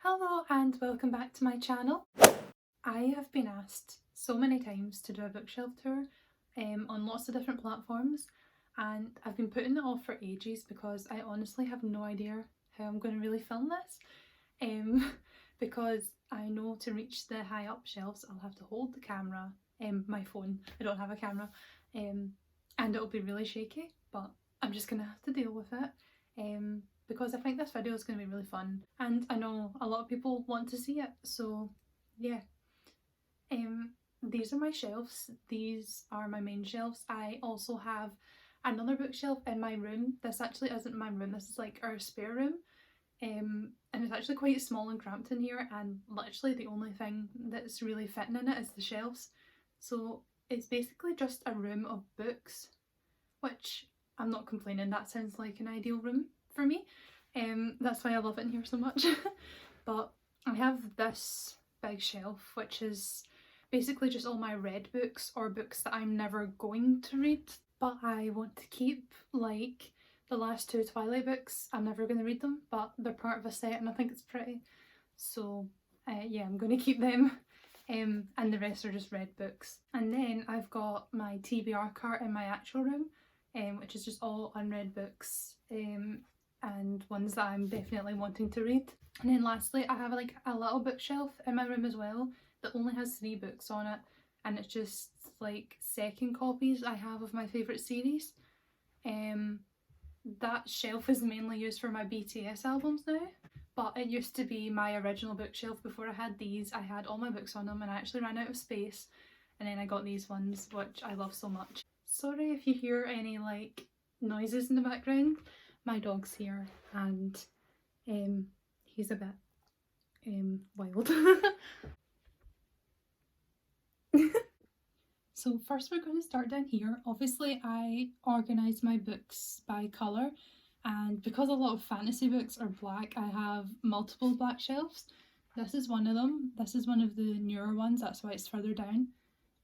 Hello and welcome back to my channel. I have been asked so many times to do a bookshelf tour on lots of different platforms, and I've been putting it off for ages because I honestly have no idea how I'm going to really film this because I know to reach the high up shelves I'll have to hold the camera, my phone, I don't have a camera, and it'll be really shaky, but I'm just going to have to deal with it. Because I think this video is going to be really fun and I know a lot of people want to see it, so yeah. These are my shelves. These are my main shelves. I also have another bookshelf in my room. This actually isn't my room, this is like our spare room, and it's actually quite small and cramped in here, and literally the only thing that's really fitting in it is the shelves. So it's basically just a room of books, which I'm not complaining, that sounds like an ideal room for me. That's why I love it in here so much. But I have this big shelf which is basically just all my read books or books that I'm never going to read, but I want to keep. Like the last two Twilight books, I'm never going to read them, but they're part of a set and I think it's pretty, so yeah, I'm going to keep them. And the rest are just read books. And then I've got my TBR cart in my actual room, which is just all unread books and ones that I'm definitely wanting to read. And then lastly, I have like a little bookshelf in my room as well that only has 3 books on it, and it's just like second copies I have of my favourite series. That shelf is mainly used for my BTS albums now, but it used to be my original bookshelf before I had these. I had all my books on them and I actually ran out of space, and then I got these ones which I love so much. Sorry if you hear any like noises in the background, my dog's here and he's a bit wild. So first we're going to start down here. Obviously I organised my books by colour, and because a lot of fantasy books are black, I have multiple black shelves. This is one of them. This is one of the newer ones, that's why it's further down.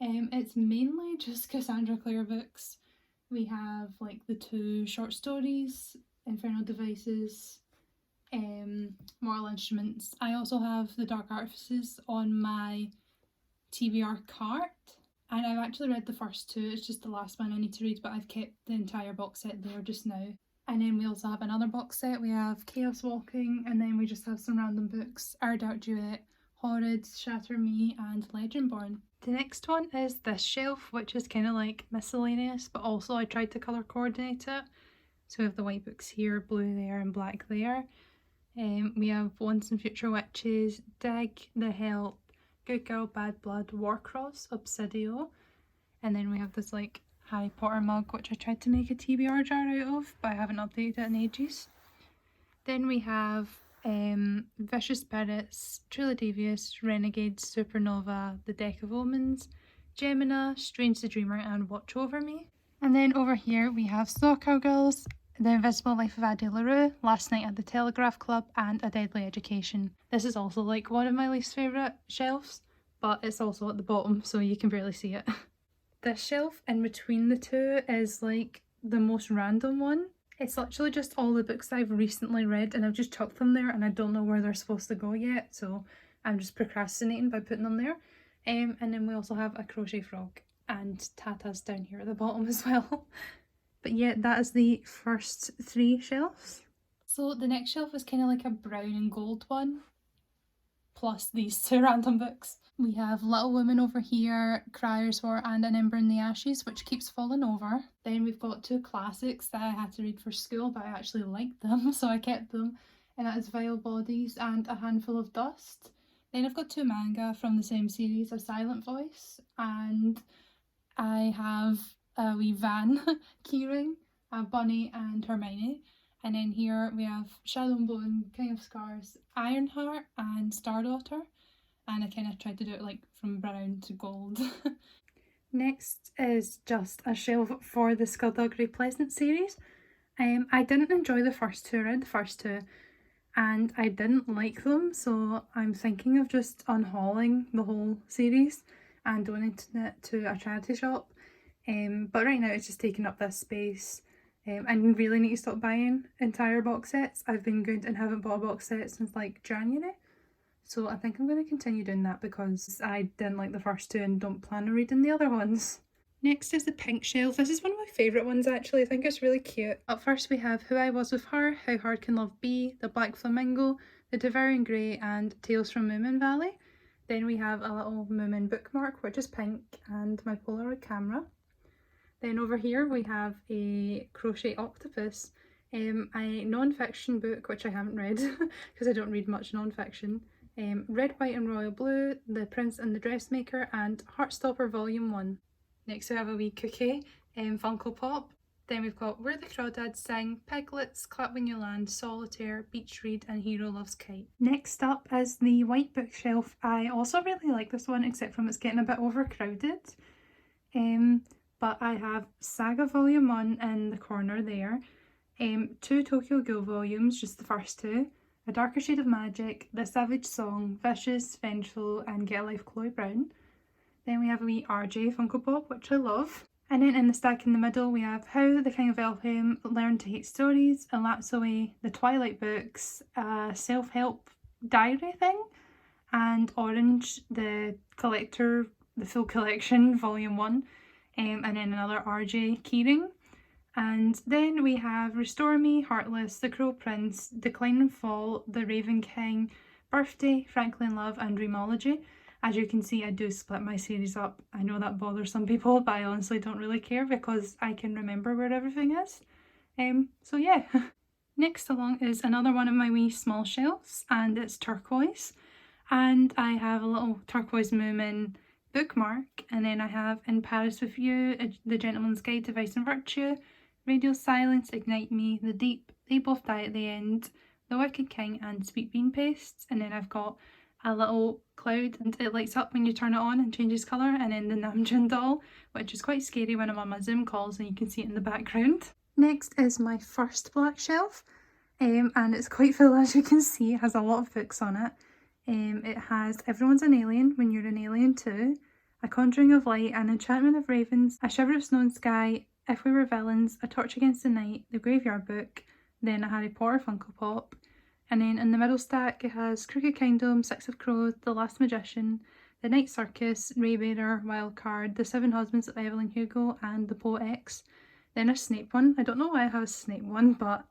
It's mainly just Cassandra Clare books. We have like the 2 short stories, Infernal Devices, Mortal Instruments. I also have the Dark Artifices on my TBR cart, and I've actually read the first 2, it's just the last one I need to read, but I've kept the entire box set there just now. And then we also have another box set. We have Chaos Walking, and then we just have some random books, Our Dark Duet, Horrid, Shatter Me and Legendborn. The next one is this shelf, which is kind of like miscellaneous, but also I tried to colour coordinate it. So we have the white books here, blue there and black there. We have Once and Future Witches, Dig, The Help, Good Girl, Bad Blood, Warcross, Obsidio, and then we have this like Harry Potter mug which I tried to make a TBR jar out of, but I haven't updated it in ages. Then we have Vicious Spirits, Truly Devious, Renegades, Supernova, The Deck of Omens, Gemina, Strange the Dreamer and Watch Over Me. And then over here we have Snow Cowgirls, The Invisible Life of Addie LaRue, Last Night at the Telegraph Club and A Deadly Education. This is also like one of my least favourite shelves, but it's also at the bottom so you can barely see it. This shelf in between the 2 is like the most random one. It's literally just all the books I've recently read and I've just chucked them there and I don't know where they're supposed to go yet, so I'm just procrastinating by putting them there. And then we also have a crochet frog and Tata's down here at the bottom as well. But yeah, that is the first 3 shelves. So the next shelf is kind of like a brown and gold one, plus these 2 random books. We have Little Women over here, Crier's War and An Ember in the Ashes, which keeps falling over. Then we've got 2 classics that I had to read for school, but I actually liked them, so I kept them. And that is Vile Bodies and A Handful of Dust. Then I've got 2 manga from the same series, A Silent Voice, and I have a wee Van keyring, Bunny and Hermione. And then here we have Shadow and Bone, King of Scars, Ironheart and Stardaughter. And I kind of tried to do it like from brown to gold. Next is just a shelf for the Skullduggery Pleasant series. I didn't enjoy the first 2, I read the first 2 and I didn't like them, so I'm thinking of just unhauling the whole series and donating it to a charity shop. But right now it's just taking up this space. I really need to stop buying entire box sets. I've been good and haven't bought a box set since like January. So I think I'm going to continue doing that because I didn't like the first two and don't plan on reading the other ones. Next is the pink shelf. This is one of my favourite ones actually. I think it's really cute. Up first we have Who I Was With Her, How Hard Can Love Be, The Black Flamingo, The Devouring Grey and Tales from Moomin Valley. Then we have a little Moomin bookmark which is pink and my Polaroid camera. Then over here we have a crochet octopus, a non-fiction book which I haven't read because I don't read much non-fiction. Red, White and Royal Blue, The Prince and the Dressmaker and Heartstopper Volume 1. Next we have a wee cookie, Funko Pop. Then we've got Where the Crawdads Sing, Piglets, Clap When You Land, Solitaire, Beach Read and Hero Loves Kite. Next up is the white bookshelf. I also really like this one except from it's getting a bit overcrowded. But I have Saga Volume 1 in the corner there, 2 Tokyo Ghoul volumes, just the first two, A Darker Shade of Magic, The Savage Song, Vicious, Vengeful and Get a Life Chloe Brown. Then we have a wee RJ Funko Pop, which I love. And then in the stack in the middle we have How the King of Elfham Learned to Hate Stories, A Lapse Away, The Twilight Books, a self-help diary thing, and Orange, the collector, the full collection, volume 1. And then another RJ keyring. And then we have Restore Me, Heartless, The Crow Prince, Decline and Fall, The Raven King, Birthday, Franklin Love and Dreamology. As you can see, I do split my series up. I know that bothers some people, but I honestly don't really care because I can remember where everything is. So yeah. Next along is another one of my wee small shelves and it's turquoise. And I have a little turquoise Moomin bookmark, and then I have In Paris With You, The Gentleman's Guide to Vice and Virtue, Radio Silence, Ignite Me, The Deep, They Both Die at the End, The Wicked King and Sweet Bean Pastes. And then I've got a little cloud and it lights up when you turn it on and changes colour, and then the Namjoon doll, which is quite scary when I'm on my Zoom calls and you can see it in the background. Next is my first black shelf, and it's quite full as you can see. It has a lot of books on it. It has Everyone's an Alien When You're an Alien Too, A Conjuring of Light, An Enchantment of Ravens, A Shiver of Snow and Sky, If We Were Villains, A Torch Against the Night, The Graveyard Book, then a Harry Potter Funko Pop, and then in the middle stack it has Crooked Kingdom, Six of Crows, The Last Magician, The Night Circus, Raybearer, Wildcard, The Seven Husbands of Evelyn Hugo and The Poet X. Then a Snape one. I don't know why I have a Snape one, but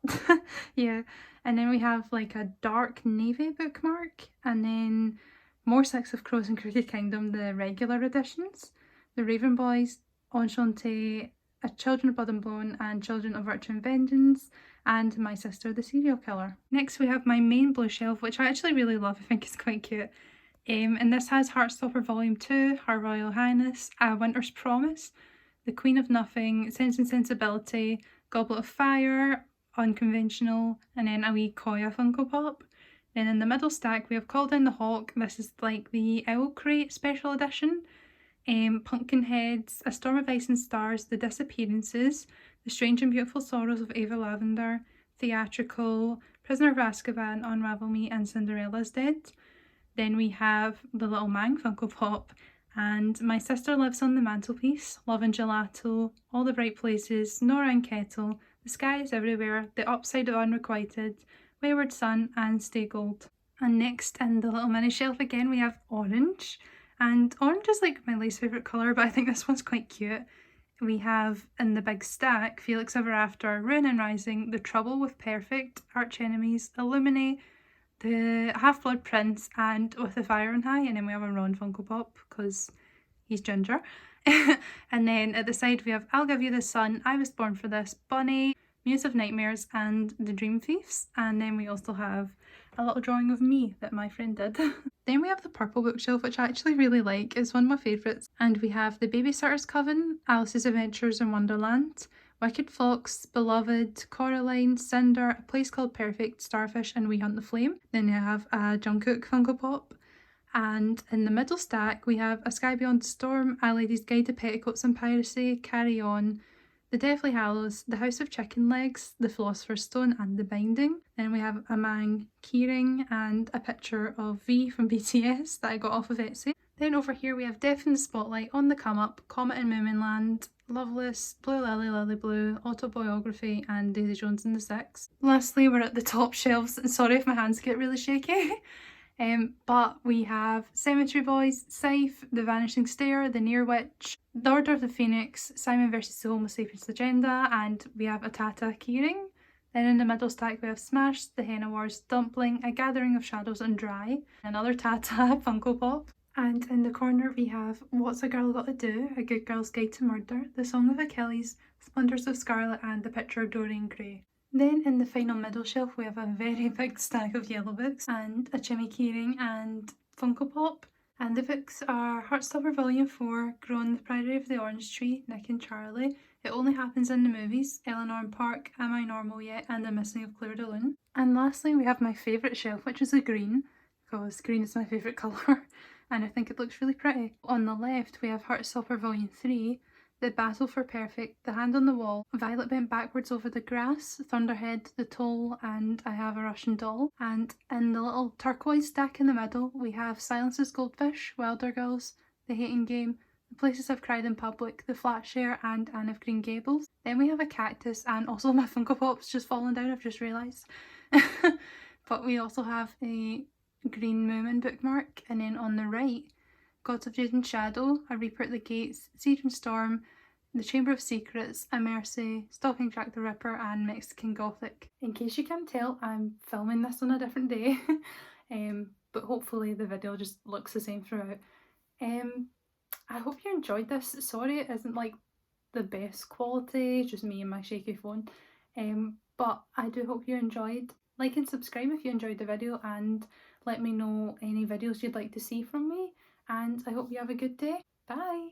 yeah. And then we have like a dark navy bookmark, and then more Six of Crows and Crooked Kingdom, the regular editions, The Raven Boys, Enchante, A Children of Blood and Bone and Children of Virtue and Vengeance, and My Sister the Serial Killer. Next we have my main blue shelf, which I actually really love. I think it's quite cute. And this has Heartstopper Volume 2, Her Royal Highness, A Winter's Promise, The Queen of Nothing, Sense and Sensibility, Goblet of Fire, Unconventional, and then a wee Koya Funko Pop. Then in the middle stack we have Call Down the Hawk. This is like the Owl Crate special edition. Pumpkinheads, A Storm of Ice and Stars, The Disappearances, The Strange and Beautiful Sorrows of Ava Lavender, Theatrical, Prisoner of Azkaban, Unravel Me and Cinderella's Dead. Then we have the little Mang Funko Pop, and My Sister Lives on the Mantelpiece, Love and Gelato, All the Bright Places, Nora and Kettle, The Sky is Everywhere, The Upside of Unrequited, Wayward Son and Stay Gold. And next in the little mini shelf again we have Orange, and orange is like my least favourite colour, but I think this one's quite cute. We have in the big stack Felix Ever After, Ruin and Rising, The Trouble with Perfect, Arch Enemies, Illuminate, The Half-Blood Prince and With the Fire on High, and then we have a Ron Funko Pop because he's ginger. And then at the side we have I'll Give You the Sun, I Was Born for This, Bunny, Muse of Nightmares and The Dream Thieves. And then we also have a little drawing of me that my friend did. Then we have the purple bookshelf, which I actually really like. It's one of my favourites. And we have The Babysitter's Coven, Alice's Adventures in Wonderland, Wicked Fox, Beloved, Coraline, Cinder, A Place Called Perfect, Starfish and We Hunt the Flame. Then we have a Jungkook Funko Pop. And in the middle stack we have A Sky Beyond the Storm, A Lady's Guide to Petticoats and Piracy, Carry On, The Deathly Hallows, The House of Chicken Legs, The Philosopher's Stone and The Binding. Then we have a Mang keyring and a picture of V from BTS that I got off of Etsy. Then over here we have Death in the Spotlight, On the Come Up, Comet in Moominland, Loveless, Blue Lily, Lily Blue, Autobiography and Daisy Jones and the Six. Lastly we're at the top shelves, and sorry if my hands get really shaky. But we have Cemetery Boys, Scythe, The Vanishing Stair, The Near Witch, The Order of the Phoenix, Simon versus the Homo Sapiens Legenda, and we have Atata Keyring. Then in the middle stack we have Smash, The Henna Wars, Dumpling, A Gathering of Shadows and Dry, another Tata Funko Pop. And in the corner we have What's a Girl Got to Do, A Good Girl's Guide to Murder, The Song of Achilles, Splinters of Scarlet and The Picture of Dorian Gray. Then in the final middle shelf we have a very big stack of yellow books and a Jimmy Keyring and Funko Pop. And the books are Heartstopper Volume 4, Grown, The Priory of the Orange Tree, Nick and Charlie, It Only Happens in the Movies, Eleanor and Park, Am I Normal Yet, and The Missing of Claire de Lune. And lastly we have my favourite shelf, which is the green, because green is my favourite colour and I think it looks really pretty. On the left we have Heartstopper Volume 3, The Battle for Perfect, The Hand on the Wall, Violet Bent Backwards Over the Grass, Thunderhead, The Toll, and I Have a Russian Doll. And in the little turquoise stack in the middle we have Silence's Goldfish, Wilder Girls, The Hating Game, The Places I've Cried in Public, The Flatshare, and Anne of Green Gables. Then we have a cactus and also my Funko Pop's just fallen down, I've just realised. But we also have a Green Moomin bookmark, and then on the right Gods of Jade and Shadow, A Reaper at the Gates, Siege and Storm, The Chamber of Secrets, A Mercy, Stalking Jack the Ripper, and Mexican Gothic. In case you can't tell, I'm filming this on a different day, but hopefully the video just looks the same throughout. I hope you enjoyed this. Sorry it isn't like the best quality, just me and my shaky phone, but I do hope you enjoyed. Like and subscribe if you enjoyed the video, and let me know any videos you'd like to see from me, and I hope you have a good day. Bye!